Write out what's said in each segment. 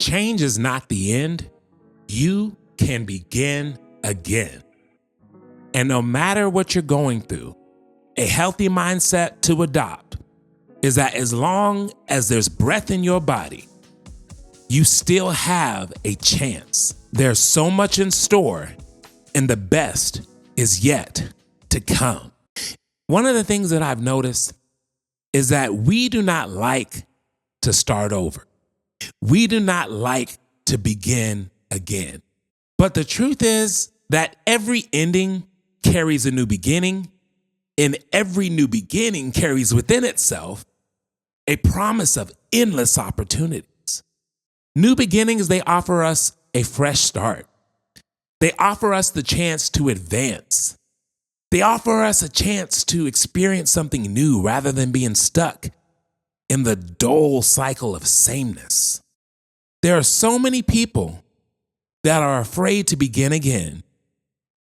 change is not the end, you can begin again. And no matter what you're going through, a healthy mindset to adopt is that as long as there's breath in your body, you still have a chance. There's so much in store, and the best is yet to come. One of the things that I've noticed is that we do not like to start over. We do not like to begin again. But the truth is that every ending carries a new beginning, and every new beginning carries within itself a promise of endless opportunities. New beginnings, they offer us a fresh start. They offer us the chance to advance. They offer us a chance to experience something new rather than being stuck in the dull cycle of sameness. There are so many people that are afraid to begin again.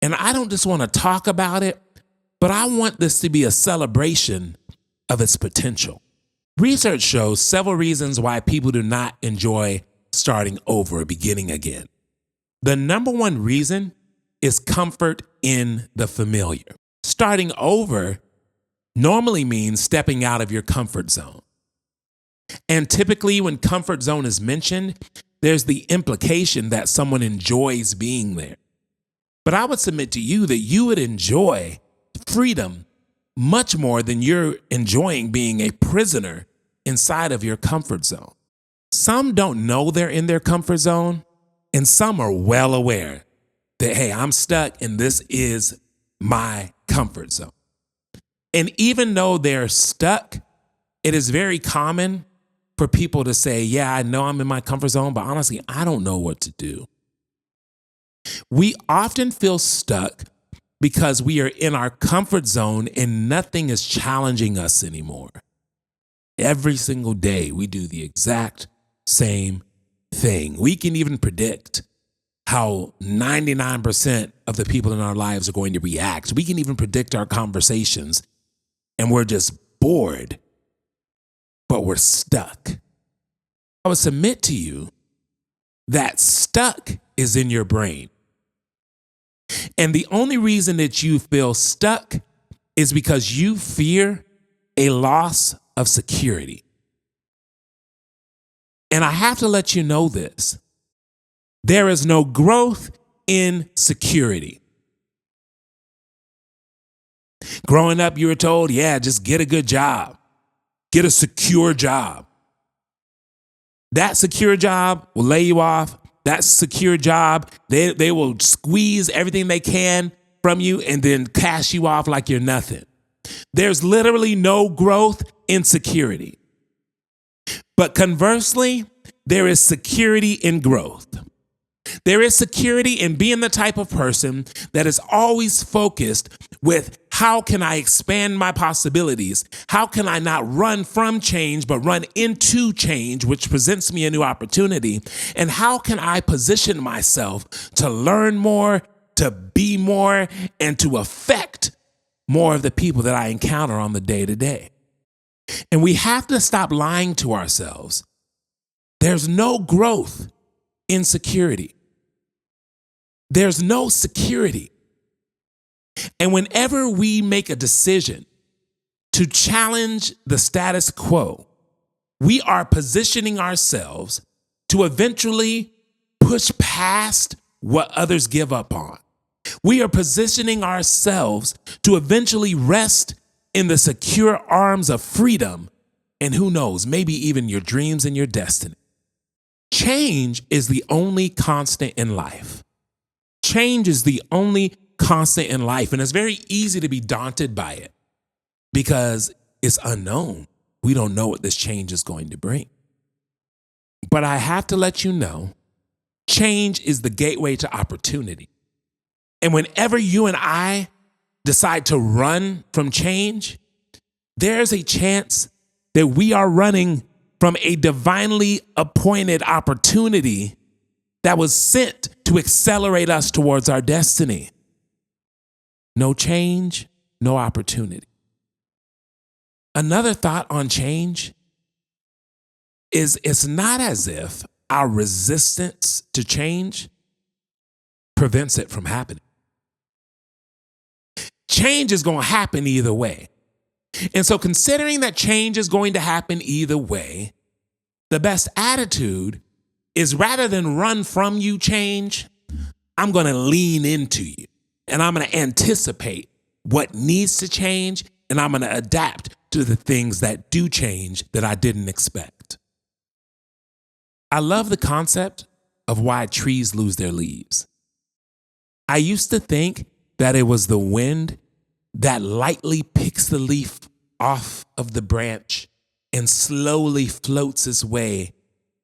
And I don't just want to talk about it, but I want this to be a celebration of its potential. Research shows several reasons why people do not enjoy starting over or beginning again. The number one reason is comfort in the familiar. Starting over normally means stepping out of your comfort zone. And typically when comfort zone is mentioned, there's the implication that someone enjoys being there. But I would submit to you that you would enjoy freedom much more than you're enjoying being a prisoner inside of your comfort zone. Some don't know they're in their comfort zone, and some are well aware that, hey, I'm stuck and this is my comfort zone. And even though they're stuck, it is very common for people to say, yeah, I know I'm in my comfort zone, but honestly, I don't know what to do. We often feel stuck because we are in our comfort zone and nothing is challenging us anymore. Every single day, we do the exact same thing. We can even predict how 99% of the people in our lives are going to react. We can even predict our conversations, and we're just bored, but we're stuck. I would submit to you that stuck is in your brain. And the only reason that you feel stuck is because you fear a loss of security. And I have to let you know this. There is no growth in security. Growing up, you were told, yeah, just get a good job. Get a secure job. That secure job will lay you off. That secure job, they will squeeze everything they can from you and then cash you off like you're nothing. There's literally no growth in security. But conversely, there is security in growth. There is security in being the type of person that is always focused with how can I expand my possibilities? How can I not run from change, but run into change, which presents me a new opportunity? And how can I position myself to learn more, to be more, and to affect more of the people that I encounter on the day-to-day? And we have to stop lying to ourselves. There's no growth in security. There's no security. And whenever we make a decision to challenge the status quo, we are positioning ourselves to eventually push past what others give up on. We are positioning ourselves to eventually rest in the secure arms of freedom, and who knows, maybe even your dreams and your destiny. Change is the only constant in life. Change is the only constant in life, and it's very easy to be daunted by it because it's unknown. We don't know what this change is going to bring. But I have to let you know, change is the gateway to opportunity. And whenever you and I decide to run from change, there's a chance that we are running from a divinely appointed opportunity that was sent to accelerate us towards our destiny. No change, no opportunity. Another thought on change is it's not as if our resistance to change prevents it from happening. Change is going to happen either way. And so considering that change is going to happen either way, the best attitude is rather than run from you change, I'm going to lean into you and I'm going to anticipate what needs to change and I'm going to adapt to the things that do change that I didn't expect. I love the concept of why trees lose their leaves. I used to think that it was the wind that lightly picks the leaf off of the branch and slowly floats its way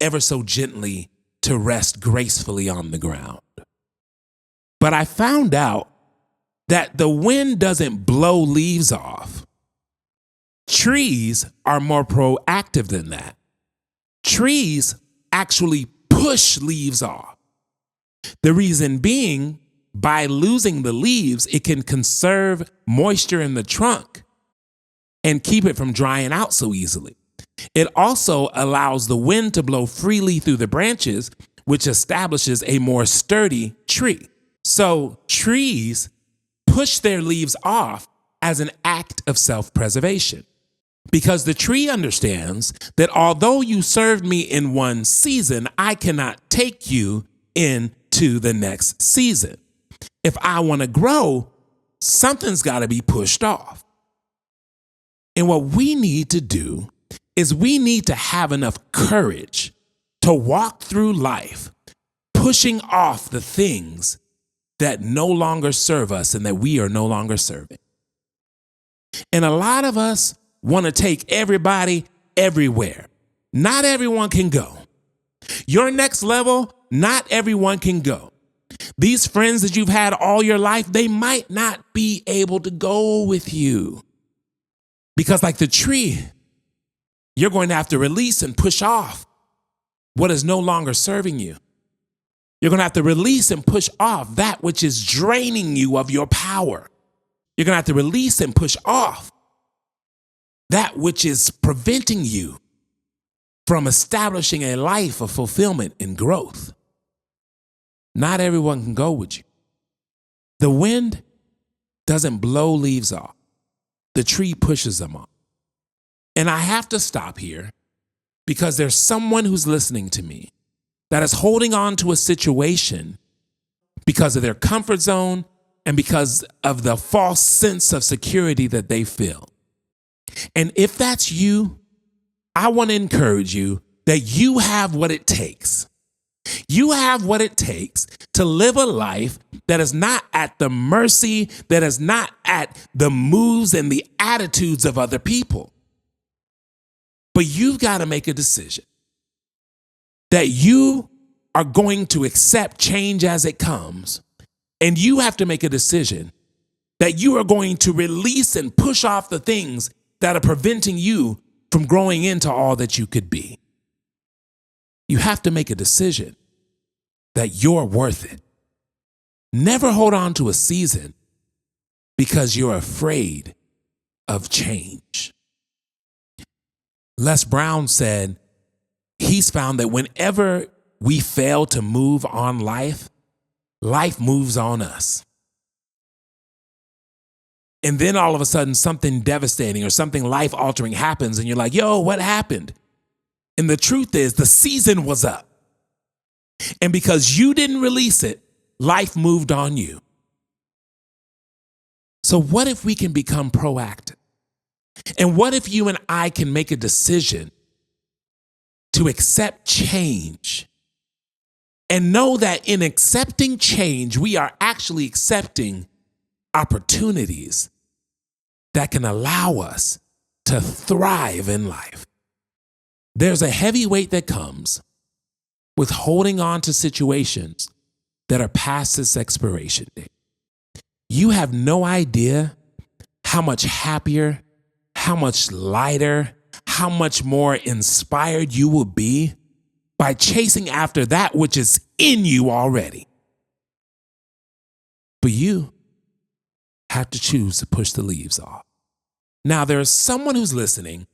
ever so gently to rest gracefully on the ground. But I found out that the wind doesn't blow leaves off. Trees are more proactive than that. Trees actually push leaves off. The reason being, by losing the leaves, it can conserve moisture in the trunk and keep it from drying out so easily. It also allows the wind to blow freely through the branches, which establishes a more sturdy tree. So trees push their leaves off as an act of self-preservation, because the tree understands that although you served me in one season, I cannot take you into the next season. If I want to grow, something's got to be pushed off. And what we need to do is we need to have enough courage to walk through life, pushing off the things that no longer serve us and that we are no longer serving. And a lot of us want to take everybody everywhere. Not everyone can go. Your next level, not everyone can go. These friends that you've had all your life, they might not be able to go with you. Because like the tree, you're going to have to release and push off what is no longer serving you. You're going to have to release and push off that which is draining you of your power. You're going to have to release and push off that which is preventing you from establishing a life of fulfillment and growth. Not everyone can go with you. The wind doesn't blow leaves off. The tree pushes them off. And I have to stop here because there's someone who's listening to me that is holding on to a situation because of their comfort zone and because of the false sense of security that they feel. And if that's you, I want to encourage you that you have what it takes. You have what it takes to live a life that is not at the mercy, that is not at the moves and the attitudes of other people. But you've got to make a decision that you are going to accept change as it comes. And you have to make a decision that you are going to release and push off the things that are preventing you from growing into all that you could be. You have to make a decision that you're worth it. Never hold on to a season because you're afraid of change. Les Brown said he's found that whenever we fail to move on life, life moves on us. And then all of a sudden something devastating or something life-altering happens and you're like, yo, what happened? And the truth is the season was up. And because you didn't release it, life moved on you. So what if we can become proactive? And what if you and I can make a decision to accept change and know that in accepting change, we are actually accepting opportunities that can allow us to thrive in life? There's a heavy weight that comes with holding on to situations that are past its expiration date. You have no idea how much happier, how much lighter, how much more inspired you will be by chasing after that which is in you already. But you have to choose to push the leaves off. Now, there is someone who's listening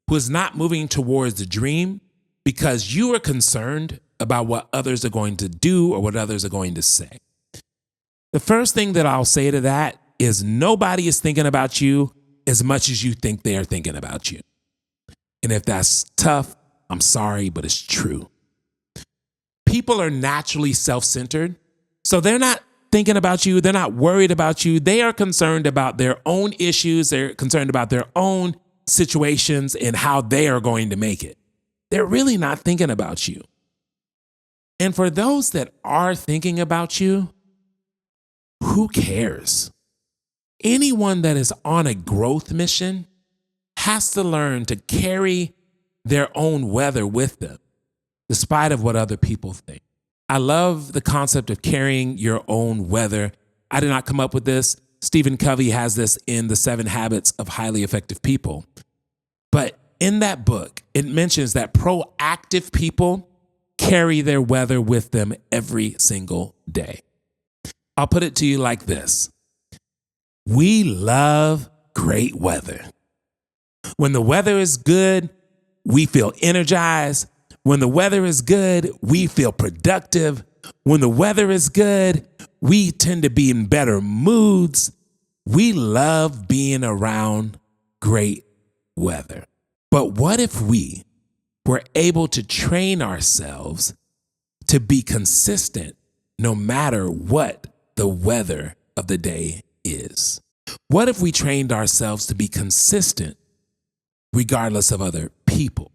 who is not moving towards the dream because you are concerned about what others are going to do or what others are going to say. The first thing that I'll say to that is nobody is thinking about you as much as you think they are thinking about you. And if that's tough, I'm sorry, but it's true. People are naturally self-centered, so they're not thinking about you. They're not worried about you. They are concerned about their own issues. They're concerned about their own situations and how they are going to make it. They're really not thinking about you. And for those that are thinking about you, who cares? Anyone that is on a growth mission has to learn to carry their own weather with them, despite of what other people think. I love the concept of carrying your own weather. I did not come up with this. Stephen Covey has this in The 7 Habits of Highly Effective People. But in that book, it mentions that proactive people carry their weather with them every single day. I'll put it to you like this. We love great weather. When the weather is good, we feel energized. When the weather is good, we feel productive. When the weather is good, we tend to be in better moods. We love being around great weather. But what if we were able to train ourselves to be consistent no matter what the weather of the day is? What if we trained ourselves to be consistent regardless of other people?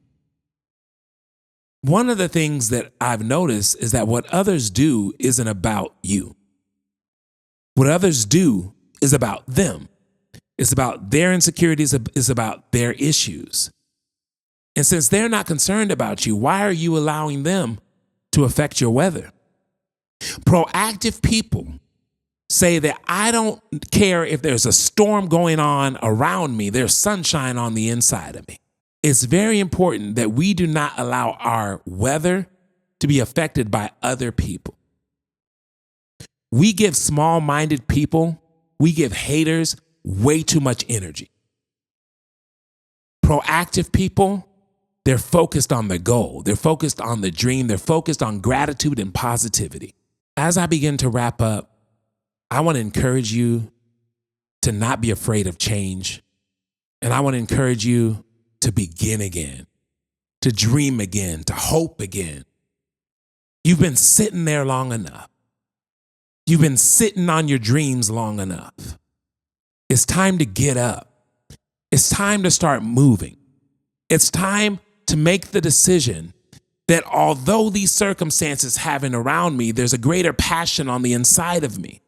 One of the things that I've noticed is that what others do isn't about you. What others do is about them. It's about their insecurities, it's about their issues. And since they're not concerned about you, why are you allowing them to affect your weather? Proactive people say that I don't care if there's a storm going on around me, there's sunshine on the inside of me. It's very important that we do not allow our weather to be affected by other people. We give small-minded people, we give haters way too much energy. Proactive people, they're focused on the goal. They're focused on the dream. They're focused on gratitude and positivity. As I begin to wrap up, I want to encourage you to not be afraid of change. And I want to encourage you to begin again, to dream again, to hope again. You've been sitting there long enough. You've been sitting on your dreams long enough. It's time to get up. It's time to start moving. It's time to make the decision that although these circumstances happen around me, there's a greater passion on the inside of me.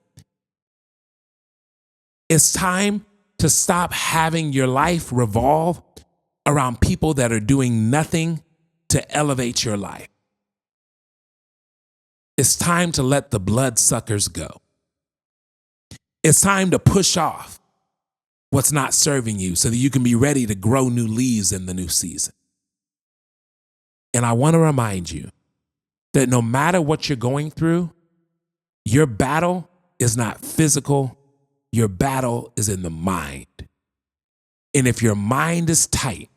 It's time to stop having your life revolve around people that are doing nothing to elevate your life. It's time to let the bloodsuckers go. It's time to push off what's not serving you so that you can be ready to grow new leaves in the new season. And I want to remind you that no matter what you're going through, your battle is not physical. Your battle is in the mind. And if your mind is tight,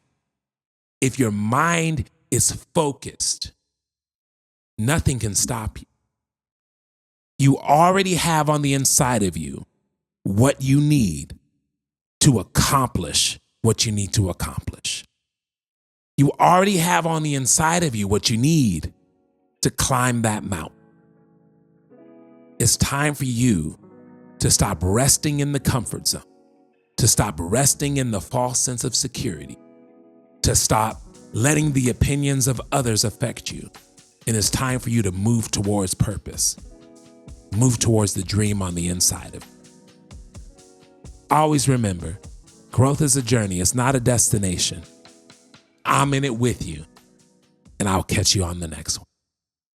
if your mind is focused, nothing can stop you. You already have on the inside of you what you need to accomplish what you need to accomplish. You already have on the inside of you what you need to climb that mountain. It's time for you to stop resting in the comfort zone, to stop resting in the false sense of security, to stop letting the opinions of others affect you. And it's time for you to move towards purpose, move towards the dream on the inside of you. Always remember, growth is a journey. It's not a destination. I'm in it with you, and I'll catch you on the next one.